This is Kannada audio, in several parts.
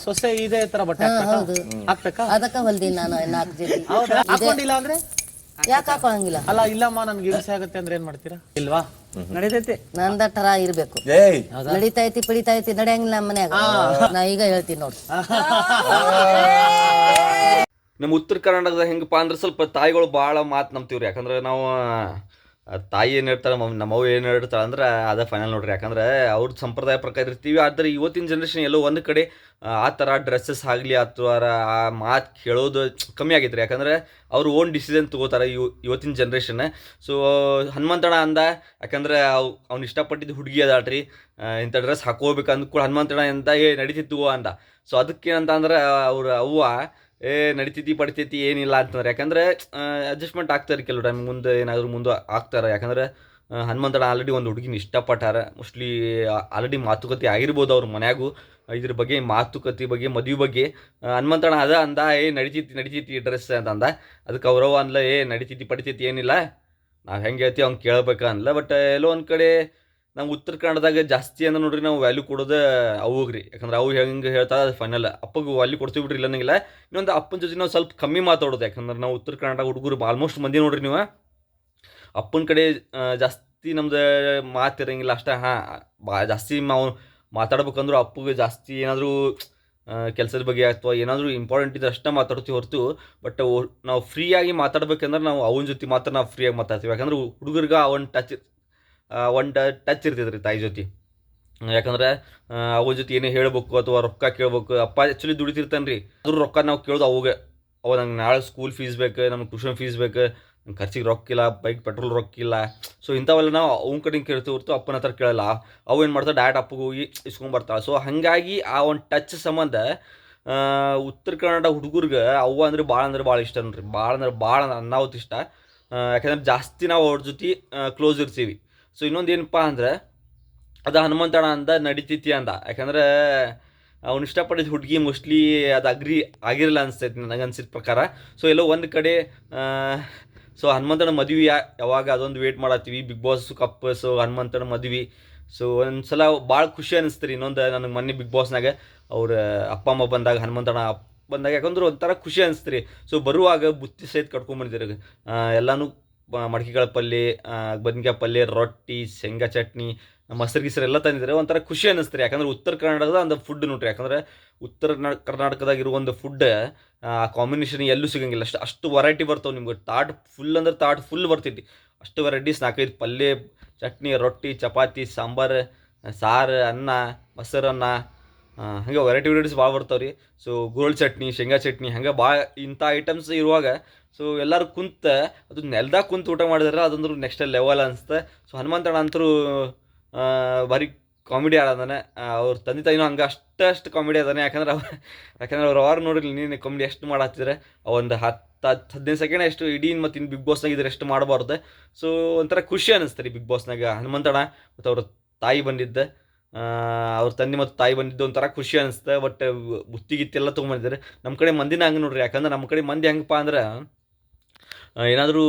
ಸೊಸೆ ಇದೇ ತರ ಬಟ್ಟೆ ಹೌದು ಹಾಕ್ಬೇಕಾ? ಅದಕ್ಕ ಹೊಲ್ದೀನಿ ನಾನು 4 ಜೊತೆ. ಹೌದಾ? ಹಾಕೊಂಡಿಲ್ಲ ಅಂದ್ರೆ ಯಾಕೆ ಹಾಕೊಳಂಗಿಲ್ಲ? ಅಲ್ಲ ಇಲ್ಲಮ್ಮ ನನ್ಗೆ ಹಿಂಸೆ ಆಗುತ್ತೆ ಅಂದ್ರೆ ಏನ್ ಮಾಡ್ತೀರಾ? ಇಲ್ವಾ? ನಡೀತೈತಿ. ನಂದ ತರ ಇರ್ಬೇಕು. ನಡಿತೈತಿ ಪಿಡಿತೈತಿ ನಡೆಯಂಗಿಲ್ಲ ನಮ್ಮ ಮನ್ಯಾಗ. ನಾ ಈಗ ಹೇಳ್ತೀನಿ ನೋಡಿ. ನಮ್ಮ ಉತ್ತರ ಕರ್ನಾಟಕದ ಹೆಂಗಪ್ಪ ಅಂದ್ರೆ ಸ್ವಲ್ಪ ತಾಯಿಗಳು ಭಾಳ ಮಾತು ನಂಬ್ತೀವ್ರಿ. ಯಾಕಂದ್ರೆ ನಾವು ತಾಯಿ ಏನು ಹೇಳ್ತಾರೆ, ನಮ್ಮವ್ವ ಏನು ಹೇಳ್ತಾಳೆ ಅಂದ್ರೆ ಅದೇ ಫೈನಲ್ ನೋಡ್ರಿ. ಯಾಕಂದ್ರೆ ಅವ್ರ ಸಂಪ್ರದಾಯ ಪ್ರಕಾರ ಇರ್ತೀವಿ. ಆದರೆ ಇವತ್ತಿನ ಜನ್ರೇಷನ್ ಎಲ್ಲೋ ಒಂದು ಕಡೆ ಆ ಥರ ಡ್ರೆಸ್ಸಸ್ ಆಗಲಿ ಅಥವಾ ಆ ಮಾತು ಕೇಳೋದು ಕಮ್ಮಿ ಆಗೈತೆ ರೀ. ಯಾಕಂದ್ರೆ ಅವ್ರು ಓನ್ ಡಿಸಿಷನ್ ತೊಗೋತಾರೆ ಇವತ್ತಿನ ಜನ್ರೇಷನ್. ಸೊ ಹನುಮಂತಣ್ಣ ಅಂದ, ಯಾಕಂದ್ರೆ ಅವ್ನು ಇಷ್ಟಪಟ್ಟಿದ್ದು ಹುಡುಗಿ ಅದಾಳ್ರಿ, ಇಂಥ ಡ್ರೆಸ್ ಹಾಕೋಬೇಕಂದ್ ಕೂಡ ಹನುಮಂತಣ್ಣ ಅಂತ ನಡೀತಿತ್ತು ಅಂದ. ಸೊ ಅದಕ್ಕೇನಂತ ಅಂದ್ರೆ ಅವ್ರ ಅವ್ವ ನಡಿತೈತಿ ಪಡಿತೈತಿ ಏನಿಲ್ಲ ಅಂತಂದ್ರೆ, ಯಾಕಂದರೆ ಅಡ್ಜಸ್ಟ್ಮೆಂಟ್ ಆಗ್ತಾರೆ ಕೆಲವು ಟೈಮ್, ಮುಂದೆ ಏನಾದರೂ ಮುಂದೆ ಆಗ್ತಾರೆ. ಯಾಕಂದರೆ ಹನುಮಂತಣ್ಣ ಆಲ್ರೆಡಿ ಒಂದು ಹುಡುಗಿನ ಇಷ್ಟಪಟ್ಟಾರ. ಮೋಸ್ಟ್ಲಿ ಆಲ್ರೆಡಿ ಮಾತುಕತೆ ಆಗಿರ್ಬೋದು ಅವ್ರ ಮನ್ಯಾಗೂ ಇದ್ರ ಬಗ್ಗೆ, ಮಾತುಕತೆ ಬಗ್ಗೆ, ಮದುವೆ ಬಗ್ಗೆ. ಹನುಮಂತಣ್ಣ ಅದ ಅಂದ, ನಡಿತೈತಿ ಡ್ರೆಸ್ ಅಂತ ಅಂದ. ಅದಕ್ಕೆ ಅವ್ರವ ಅಂದ್ಲ, ನಡಿತೈತಿ ಪಡಿತೈತಿ ಏನಿಲ್ಲ, ನಾವು ಹೆಂಗೆ ಹೇಳ್ತೀವಿ ಅವ್ನು ಕೇಳ್ಬೇಕ ಅಂದ್ಲ. ಬಟ್ ಎಲ್ಲೋ ಒಂದು ಕಡೆ ನಾವು ಉತ್ತರ ಕನ್ನಡದಾಗ ಜಾಸ್ತಿ ಅಂದ್ರೆ ನೋಡ್ರಿ ನಾವು ವ್ಯಾಲ್ಯೂ ಕೊಡೋದು ಅವ್ಗೆ. ಯಾಕಂದ್ರೆ ಅವು ಹೆಂಗೆ ಹೇಳ್ತಾರೆ ಅದು ಫೈನಲ್. ಅಪ್ಪಗೆ ವ್ಯಾಲ್ಯೂ ಕೊಡ್ತೀವಿ ಬಿಡ್ರಿ, ಇಲ್ಲ ನಂಗಿಲ್ಲ. ಇನ್ನೊಂದು ಅಪ್ಪನ ಜೊತೆ ನಾವು ಸ್ವಲ್ಪ ಕಮ್ಮಿ ಮಾತಾಡೋದು. ಯಾಕಂದ್ರೆ ನಾವು ಉತ್ತರ ಕನ್ನಡ ಹುಡುಗರು ಆಲ್ಮೋಸ್ಟ್ ಮಂದಿ ನೋಡ್ರಿ ನೀವು ಅಪ್ಪನ ಕಡೆ ಜಾಸ್ತಿ ನಮ್ದು ಮಾತಿರಂಗಿಲ್ಲ ಅಷ್ಟೇ. ಜಾಸ್ತಿ ನಾವು ಮಾತಾಡ್ಬೇಕಂದ್ರೂ ಅಪ್ಪಗೆ ಜಾಸ್ತಿ ಏನಾದರೂ ಕೆಲಸದ ಬಗ್ಗೆ ಅಥವಾ ಏನಾದರೂ ಇಂಪಾರ್ಟೆಂಟ್ ಇದ್ರೆ ಅಷ್ಟೇ ಮಾತಾಡ್ತೀವಿ ಹೊರತು. ಬಟ್ ನಾವು ಫ್ರೀಯಾಗಿ ಮಾತಾಡ್ಬೇಕಂದ್ರೆ ನಾವು ಅವನ ಜೊತೆ ಮಾತ್ರ ನಾವು ಫ್ರೀಯಾಗಿ ಮಾತಾಡ್ತೀವಿ. ಯಾಕಂದ್ರೆ ಹುಡುಗರಿಗೆ ಒಂದು ಟಚ್ ಇರ್ತೈತೆ ರೀ ತಾಯಿ ಜೊತೆ. ಯಾಕಂದ್ರೆ ಅವನ ಜೊತೆ ಏನೇ ಹೇಳಬೇಕು ಅಥವಾ ರೊಕ್ಕ ಕೇಳ್ಬೇಕು. ಅಪ್ಪ ಆ್ಯಕ್ಚುಲಿ ದುಡಿತಿರ್ತಾನೆ ರೀ, ಅದ್ರ ರೊಕ್ಕ ನಾವು ಕೇಳೋದು ಅವಾಗ ನಂಗೆ ನಾಳೆ ಸ್ಕೂಲ್ ಫೀಸ್ ಬೇಕು, ನಮ್ಗೆ ಟ್ಯೂಷನ್ ಫೀಸ್ ಬೇಕು, ನಮ್ಮ ಖರ್ಚಿಗೆ ರೊಕ್ಕಿಲ್ಲ, ಬೈಕ್ ಪೆಟ್ರೋಲ್ ರೊಕ್ಕಿಲ್ಲ. ಸೊ ಇಂಥವೆಲ್ಲ ನಾವು ಅವ್ನ ಕಡೆಗೆ ಕೇಳ್ತೀವಿ ಹೊರತು ಅಪ್ಪನ ಹತ್ರ ಕೇಳಲ್ಲ. ಅವು ಏನು ಮಾಡ್ತಾರೆ, ಡೈರೆಕ್ಟ್ ಅಪ್ಪಗೆ ಹೋಗಿ ಇಸ್ಕೊಂಬರ್ತಾಳೆ. ಸೊ ಹಾಗಾಗಿ ಆ ಒಂದು ಟಚ್ ಸಂಬಂಧ ಉತ್ತರ ಕನ್ನಡ ಹುಡುಗರ್ಗೆ ಅವ್ವ ಅಂದ್ರೆ ಭಾಳ ಇಷ್ಟ ನೋಡ್ರಿ. ಭಾಳ ಅನ್ನಾವತ್ತು ಇಷ್ಟ. ಯಾಕಂದ್ರೆ ಜಾಸ್ತಿ ನಾವು ಅವ್ರ ಜೊತೆ ಕ್ಲೋಸ್ ಇರ್ತೀವಿ. ಸೊ ಇನ್ನೊಂದು ಏನಪ್ಪ ಅಂದ್ರೆ ಅದು ಹನುಮಂತಣ್ಣ ಅಂದ ನಡಿತೈತಿ ಅಂದ. ಯಾಕಂದ್ರೆ ಅವ್ನು ಇಷ್ಟಪಟ್ಟಿದ್ದು ಹುಡುಗಿ ಮೋಸ್ಟ್ಲಿ ಅದು ಆಗಿರಲ್ಲ ಅನಿಸ್ತೈತಿ ನನಗೆ ಅನ್ಸಿದ ಪ್ರಕಾರ. ಸೊ ಎಲ್ಲೋ ಒಂದು ಕಡೆ ಸೊ ಹನುಮಂತಣ್ಣ ಮದುವೆ ಯಾವಾಗ ಅದೊಂದು ವೇಟ್ ಮಾಡತ್ತೀವಿ, big boss cup. So Hanumanthanna ಮದುವೆ ಸೊ ಒಂದು ಸಲ ಭಾಳ ಖುಷಿ ಅನ್ನಿಸ್ತು ರೀ. ಇನ್ನೊಂದು ನನಗೆ ಮೊನ್ನೆ ಬಿಗ್ ಬಾಸ್ನಾಗ ಅವ್ರ ಅಪ್ಪ ಅಮ್ಮ ಬಂದಾಗ, ಹನುಮಂತಣ್ಣ ಬಂದಾಗ, ಯಾಕಂದ್ರೆ ಒಂಥರ ಖುಷಿ ಅನಿಸ್ತು ರೀ. ಸೊ ಬರುವಾಗ ಬುತ್ತಿ ಸಹಿತ ಕಟ್ಕೊಂಡ್ಬಂದಿದ್ದೀರಿ. ಎಲ್ಲನೂ ಮಡಕೆಗಳ ಪಲ್ಯ, ಬದ್ನಿಕಾಯಿ ಪಲ್ಯ, ರೊಟ್ಟಿ, ಶೇಂಗಾ ಚಟ್ನಿ, ಮೊಸರು ಗಿಸರು ಎಲ್ಲ ತಂದಿದ್ದಾರೆ. ಒಂಥರ ಖುಷಿ ಅನ್ನಿಸ್ತಾರೆ. ಯಾಕಂದ್ರೆ ಉತ್ತರ ಕರ್ನಾಟಕದ ಒಂದು ಫುಡ್ ನೋಡ್ರಿ. ಯಾಕಂದ್ರೆ ಉತ್ತರ ಕರ್ನಾಟಕದಾಗ ಇರೋ ಒಂದು ಫುಡ್ ಕಾಂಬಿನೇಷನ್ ಎಲ್ಲೂ ಸಿಗಂಗಿಲ್ಲ. ಅಷ್ಟು ವೆರೈಟಿ ಬರ್ತಾವೆ ನಿಮ್ಗೆ. ತಾಟ್ ಫುಲ್ ಬರ್ತೈತಿ. ಅಷ್ಟು ವೆರೈಟೀಸ್, 4-5 ಪಲ್ಯ, ಚಟ್ನಿ, ರೊಟ್ಟಿ, ಚಪಾತಿ, ಸಾಂಬಾರು, ಸಾರು, ಅನ್ನ, ಮೊಸರನ್ನ, ಹಾಗೆ ವೆರೈಟೀಸ್ ಭಾಳ ಬರ್ತಾವೆ ರೀ. ಸೊ ಗೋಲ್ಡ್ ಚಟ್ನಿ, ಶೇಂಗಾ ಚಟ್ನಿ, ಹಂಗೆ ಭಾಳ ಇಂಥ ಐಟಮ್ಸ್ ಇರುವಾಗ ಸೊ ಎಲ್ಲರೂ ಅದು ನೆಲದಾಗ ಕುಂತು ಊಟ ಮಾಡಿದ್ರೆ ಅದೊಂದು ನೆಕ್ಸ್ಟ್ ಲೆವೆಲ್ ಅನಿಸುತ್ತೆ. ಸೊ ಹನುಮಂತಣ್ಣ ಅಂತರೂ ಭಾರಿ ಕಾಮಿಡಿ ಆಡೋದಾನೆ. ಅವ್ರ ತಂದೆ ತಾಯಿನೂ ಹಂಗೆ ಅಷ್ಟು ಕಾಮಿಡಿ ಅದಾನೆ. ಯಾಕಂದ್ರೆ ಅವ್ರು ನೋಡಿರಿ ನೀನು ಕಾಮಿಡಿ ಎಷ್ಟು ಮಾಡತ್ತಿದ್ರೆ ಒಂದು 10-15 ಸೆಕೆಂಡ್ ಎಷ್ಟು ಇಡೀ ಮತ್ತು ಇನ್ನು ಬಿಗ್ ಬಾಸ್ನಾಗ ಇದ್ರೆ ಎಷ್ಟು ಮಾಡಬಾರ್ದು. ಸೊ ಒಂಥರ ಖುಷಿ ಅನ್ನಿಸ್ತಾರೆ ಬಿಗ್ ಬಾಸ್ನಾಗ ಹನುಮಂತಣ್ಣ ಮತ್ತು ಅವ್ರ ತಾಯಿ ಬಂದಿದ್ದೆ, ಅವ್ರ ತಂದೆ ಮತ್ತು ತಾಯಿ ಬಂದಿದ್ದು ಒಂಥರ ಖುಷಿ ಅನಿಸ್ತೆ. ಬಟ್ ಬುತ್ತಿಗಿತ್ತೆಲ್ಲ ತೊಗೊಂಬಂದಿದ್ದಾರೆ. ನಮ್ಮ ಕಡೆ ಮಂದಿನ ಹಂಗೆ ನೋಡ್ರಿ. ಯಾಕಂದ್ರೆ ನಮ್ಮ ಕಡೆ ಮಂದಿ ಹೆಂಗಪ್ಪ ಅಂದ್ರೆ ಏನಾದರೂ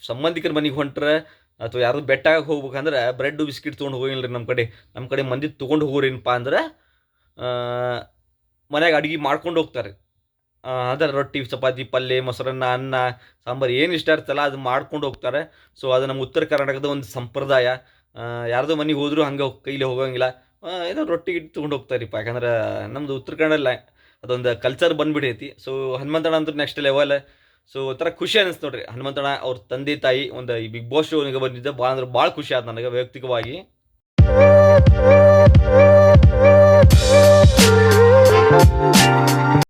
ಸಂಬಂಧಿಕರ ಮನೆಗೆ ಹೊಂಟ್ರೆ ಅಥವಾ ಯಾರು ಬೆಟ್ಟಾಗಿ ಹೋಗ್ಬೇಕಂದ್ರೆ ಬ್ರೆಡ್ಡು ಬಿಸ್ಕಿಟ್ ತೊಗೊಂಡು ಹೋಗಿಲ್ಲ ರೀ. ನಮ್ಮ ಕಡೆ ಮಂದಿ ತೊಗೊಂಡು ಹೋಗೋರೇನಪ್ಪ ಅಂದ್ರೆ ಮನ್ಯಾಗ ಅಡುಗೆ ಮಾಡ್ಕೊಂಡು ಹೋಗ್ತಾರೆ. ಅದರ ರೊಟ್ಟಿ, ಚಪಾತಿ, ಪಲ್ಯ, ಮೊಸರನ್ನ, ಅನ್ನ, ಸಾಂಬಾರು ಏನು ಇಷ್ಟ ಇರ್ತಲ್ಲ ಅದು ಮಾಡ್ಕೊಂಡು ಹೋಗ್ತಾರೆ. ಸೊ ಅದು ನಮ್ಮ ಉತ್ತರ ಕರ್ನಾಟಕದ ಒಂದು ಸಂಪ್ರದಾಯ. ಯಾರ್ದೋ ಮನೆಗೆ ಹೋದರೂ ಹಂಗೆ ಕೈಲಿ ಹೋಗೋಂಗಿಲ್ಲ, ಏನೋ ರೊಟ್ಟಿ ಗಿಟ್ಟು ತೊಗೊಂಡು ಹೋಗ್ತಾರಿಪ್ಪ. ಯಾಕಂದ್ರೆ ನಮ್ಮದು ಉತ್ತರ ಕನ್ನಡ ಅದೊಂದು ಕಲ್ಚರ್ ಬಂದುಬಿಟ್ಟೈತಿ. ಸೊ ಹನುಮಂತಣ್ಣ ಅಂತೂ ನೆಕ್ಸ್ಟ್ ಲೆವೆಲ್. ಸೊ ಒಂಥರ ಖುಷಿ ಅನ್ನಿಸ್ತು ನೋಡ್ರಿ. ಹನುಮಂತಣ್ಣ ಅವ್ರ ತಂದೆ ತಾಯಿ ಒಂದು ಈ ಬಿಗ್ ಬಾಸ್ ಶೋನಿಗೆ ಬಂದಿದ್ದೆ ಭಾಳ ಖುಷಿ ಆಯ್ತು ನನಗೆ ವೈಯಕ್ತಿಕವಾಗಿ.